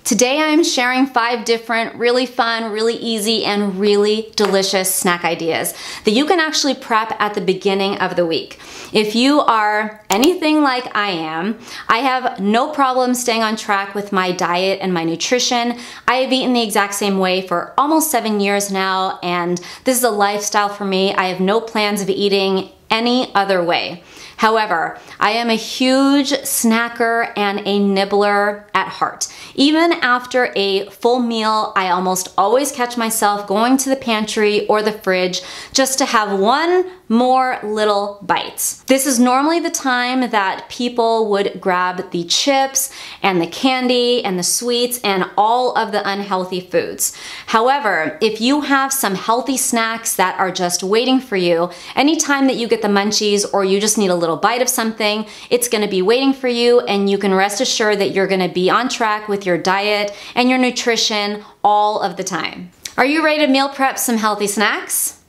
Today I am sharing 5 different really fun, really easy, and really delicious snack ideas that you can actually prep at the beginning of the week. If you are anything like I am, I have no problem staying on track with my diet and my nutrition. I have eaten the exact same way for almost 7 years now, and this is a lifestyle for me. I have no plans of eating any other way. However, I am a huge snacker and a nibbler at heart. Even after a full meal, I almost always catch myself going to the pantry or the fridge just to have one more little bite. This is normally the time that people would grab the chips and the candy and the sweets and all of the unhealthy foods. However, if you have some healthy snacks that are just waiting for you, anytime that you get the munchies or you just need a little bite of something, it's gonna be waiting for you, and you can rest assured that you're gonna be on track with your diet and your nutrition all of the time. Are you ready to meal prep some healthy snacks?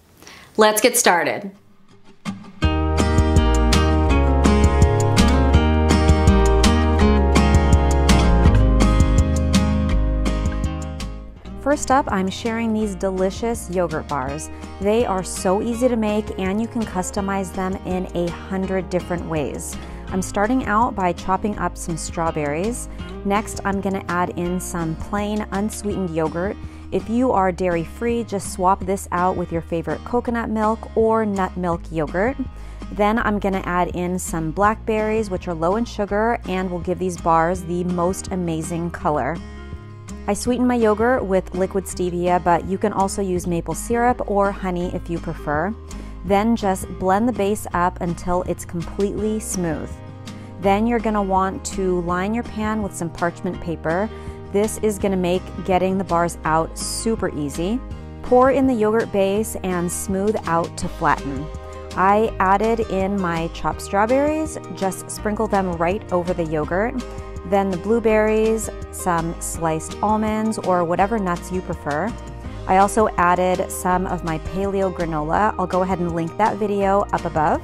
Let's get started. First up, I'm sharing these delicious yogurt bars. They are so easy to make, and you can customize them in 100 different ways. I'm starting out by chopping up some strawberries. Next, I'm gonna add in some plain unsweetened yogurt. If you are dairy-free, just swap this out with your favorite coconut milk or nut milk yogurt. Then I'm gonna add in some blackberries, which are low in sugar and will give these bars the most amazing color. I sweeten my yogurt with liquid stevia, but you can also use maple syrup or honey if you prefer. Then just blend the base up until it's completely smooth. Then you're gonna want to line your pan with some parchment paper. This is gonna make getting the bars out super easy. Pour in the yogurt base and smooth out to flatten. I added in my chopped strawberries, just sprinkle them right over the yogurt. Then the blueberries, some sliced almonds, or whatever nuts you prefer. I also added some of my paleo granola. I'll go ahead and link that video up above.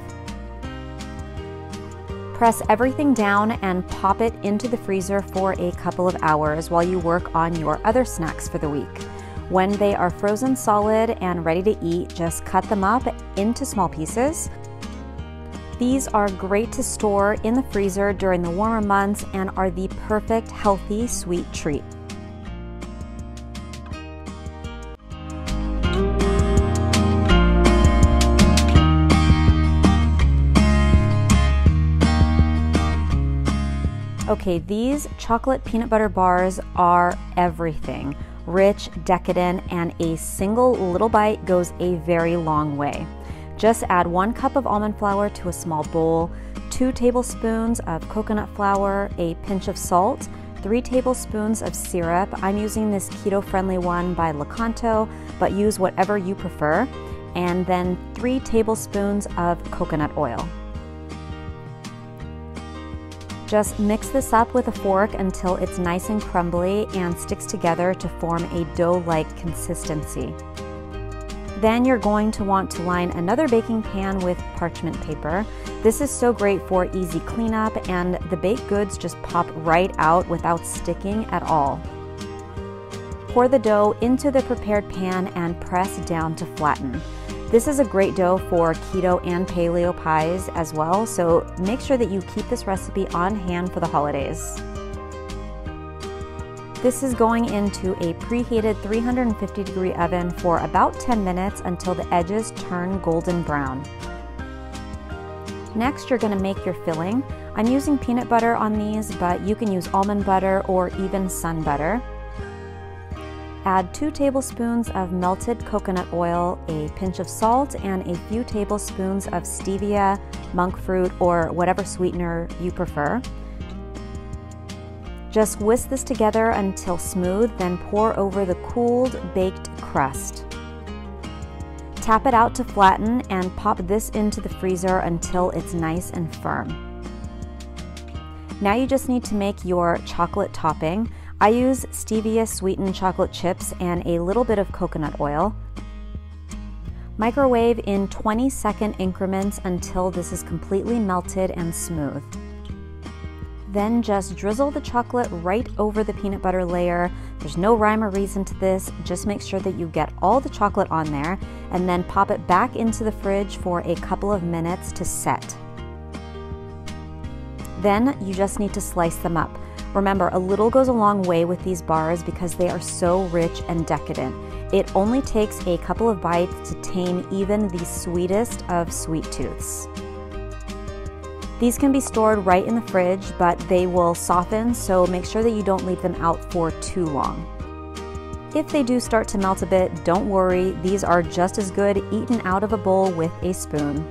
Press everything down and pop it into the freezer for a couple of hours while you work on your other snacks for the week. When they are frozen solid and ready to eat, just cut them up into small pieces. These are great to store in the freezer during the warmer months and are the perfect healthy sweet treat. Okay, these chocolate peanut butter bars are everything. Rich, decadent, and a single little bite goes a very long way. Just add 1 cup of almond flour to a small bowl, 2 tablespoons of coconut flour, a pinch of salt, 3 tablespoons of syrup. I'm using this keto-friendly one by Lakanto, but use whatever you prefer, and then 3 tablespoons of coconut oil. Just mix this up with a fork until it's nice and crumbly and sticks together to form a dough-like consistency. Then you're going to want to line another baking pan with parchment paper. This is so great for easy cleanup, and the baked goods just pop right out without sticking at all. Pour the dough into the prepared pan and press down to flatten. This is a great dough for keto and paleo pies as well, so make sure that you keep this recipe on hand for the holidays. This is going into a preheated 350-degree oven for about 10 minutes until the edges turn golden brown. Next, you're going to make your filling. I'm using peanut butter on these, but you can use almond butter or even sun butter. Add 2 tablespoons of melted coconut oil, a pinch of salt, and a few tablespoons of stevia, monk fruit, or whatever sweetener you prefer. Just whisk this together until smooth, then pour over the cooled baked crust. Tap it out to flatten and pop this into the freezer until it's nice and firm. Now you just need to make your chocolate topping. I use stevia sweetened chocolate chips and a little bit of coconut oil. Microwave in 20-second increments until this is completely melted and smooth. Then just drizzle the chocolate right over the peanut butter layer. There's no rhyme or reason to this, just make sure that you get all the chocolate on there, and then pop it back into the fridge for a couple of minutes to set. Then you just need to slice them up. Remember, a little goes a long way with these bars because they are so rich and decadent. It only takes a couple of bites to tame even the sweetest of sweet tooths. These can be stored right in the fridge, but they will soften, so make sure that you don't leave them out for too long. If they do start to melt a bit, don't worry, these are just as good eaten out of a bowl with a spoon.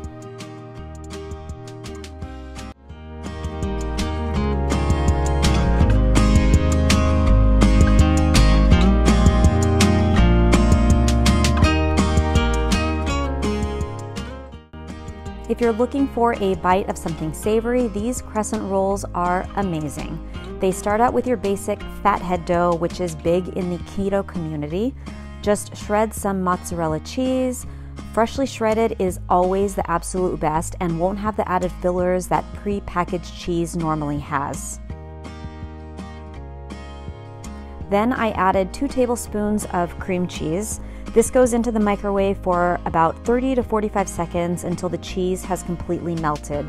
If you're looking for a bite of something savory, these crescent rolls are amazing. They start out with your basic fathead dough, which is big in the keto community. Just shred some mozzarella cheese. Freshly shredded is always the absolute best and won't have the added fillers that pre-packaged cheese normally has. Then I added 2 tablespoons of cream cheese. This goes into the microwave for about 30 to 45 seconds until the cheese has completely melted.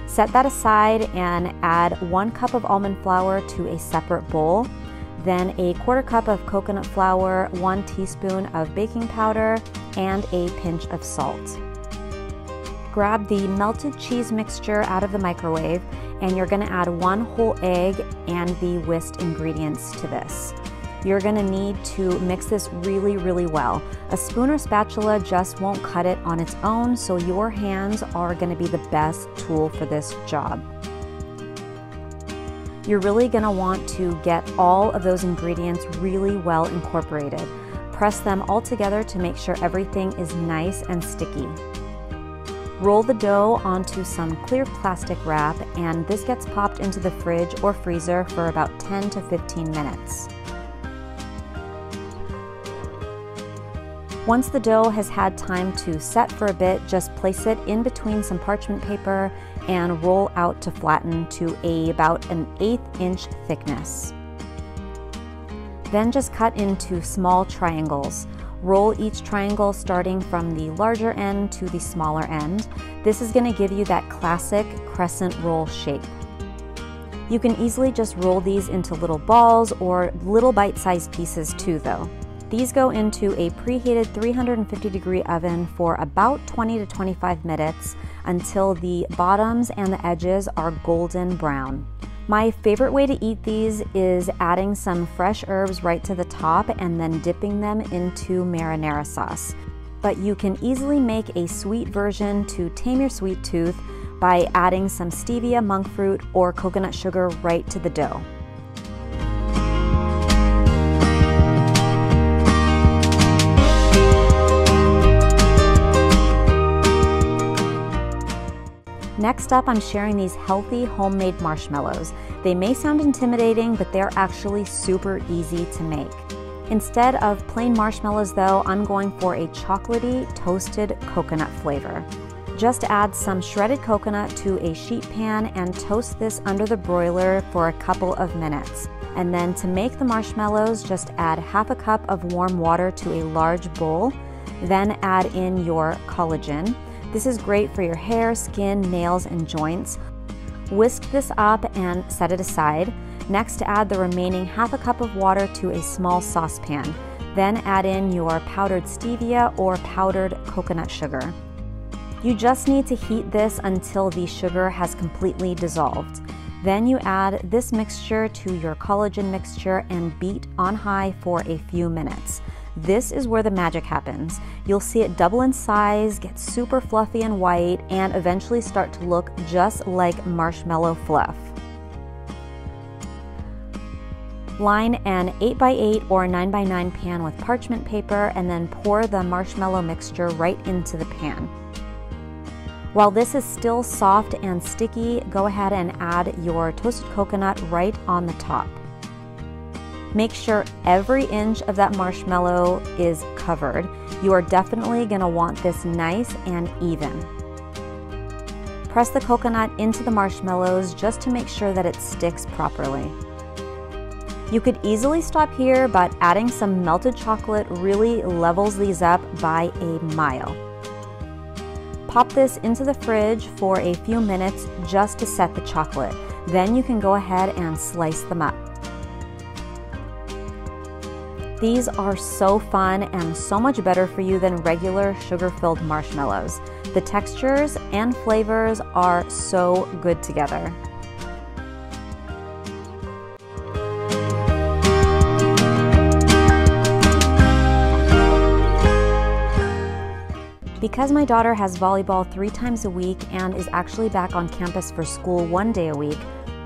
Set that aside and add 1 cup of almond flour to a separate bowl. Then a 1/4 cup of coconut flour, 1 teaspoon of baking powder, and a pinch of salt. Grab the melted cheese mixture out of the microwave, and you're going to add 1 whole egg and the whisked ingredients to this. You're going to need to mix this really well. A spoon or spatula just won't cut it on its own, so your hands are going to be the best tool for this job. You're really going to want to get all of those ingredients really well incorporated. Press them all together to make sure everything is nice and sticky. Roll the dough onto some clear plastic wrap, and this gets popped into the fridge or freezer for about 10 to 15 minutes. Once the dough has had time to set for a bit, just place it in between some parchment paper and roll out to flatten to about an 1/8 inch thickness. Then just cut into small triangles. Roll each triangle starting from the larger end to the smaller end. This is going to give you that classic crescent roll shape. You can easily just roll these into little balls or little bite-sized pieces too though. These go into a preheated 350-degree oven for about 20 to 25 minutes until the bottoms and the edges are golden brown. My favorite way to eat these is adding some fresh herbs right to the top and then dipping them into marinara sauce. But you can easily make a sweet version to tame your sweet tooth by adding some stevia, monk fruit, or coconut sugar right to the dough. Next up, I'm sharing these healthy homemade marshmallows. They may sound intimidating, but they're actually super easy to make. Instead of plain marshmallows though, I'm going for a chocolatey toasted coconut flavor. Just add some shredded coconut to a sheet pan and toast this under the broiler for a couple of minutes. And then to make the marshmallows, just add 1/2 cup of warm water to a large bowl. Then add in your collagen. This is great for your hair, skin, nails, and joints. Whisk this up and set it aside. Next, add the remaining 1/2 cup of water to a small saucepan. Then add in your powdered stevia or powdered coconut sugar. You just need to heat this until the sugar has completely dissolved. Then you add this mixture to your collagen mixture and beat on high for a few minutes. This is where the magic happens. You'll see it double in size, get super fluffy and white, and eventually start to look just like marshmallow fluff. Line an 8x8 or 9x9 pan with parchment paper and then pour the marshmallow mixture right into the pan. While this is still soft and sticky, go ahead and add your toasted coconut right on the top. Make sure every inch of that marshmallow is covered. You are definitely going to want this nice and even. press the coconut into the marshmallows just to make sure that it sticks properly. You could easily stop here, but adding some melted chocolate really levels these up by a mile. Pop this into the fridge for a few minutes just to set the chocolate. Then you can go ahead and slice them up. These are so fun and so much better for you than regular sugar-filled marshmallows. The textures and flavors are so good together. Because my daughter has volleyball 3 times a week and is actually back on campus for school 1 day a week,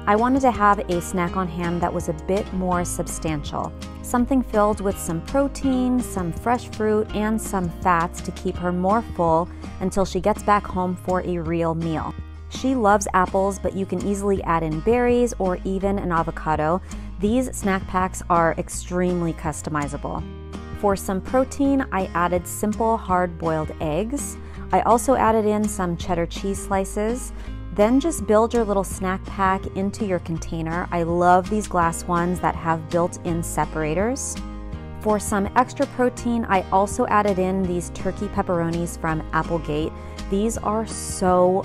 I wanted to have a snack on hand that was a bit more substantial. Something filled with some protein, some fresh fruit, and some fats to keep her more full until she gets back home for a real meal. She loves apples, but you can easily add in berries or even an avocado. These snack packs are extremely customizable. For some protein, I added simple hard-boiled eggs. I also added in some cheddar cheese slices. Then just build your little snack pack into your container. I love these glass ones that have built-in separators. For some extra protein, I also added in these turkey pepperonis from Applegate. These are so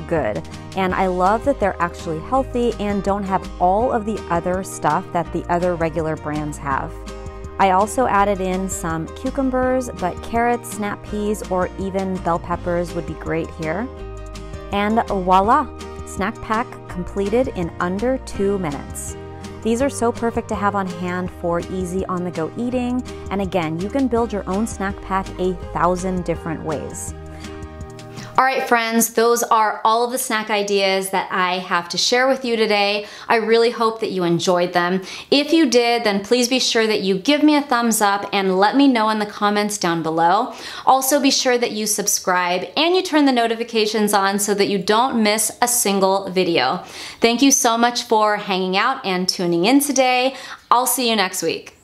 good. And I love that they're actually healthy and don't have all of the other stuff that the other regular brands have. I also added in some cucumbers, but carrots, snap peas, or even bell peppers would be great here. And voila! Snack pack completed in under 2 minutes. These are so perfect to have on hand for easy on-the-go eating, and again, you can build your own snack pack 1,000 different ways. All right, friends, those are all of the snack ideas that I have to share with you today. I really hope that you enjoyed them. If you did, then please be sure that you give me a thumbs up and let me know in the comments down below. Also, be sure that you subscribe and you turn the notifications on so that you don't miss a single video. Thank you so much for hanging out and tuning in today. I'll see you next week.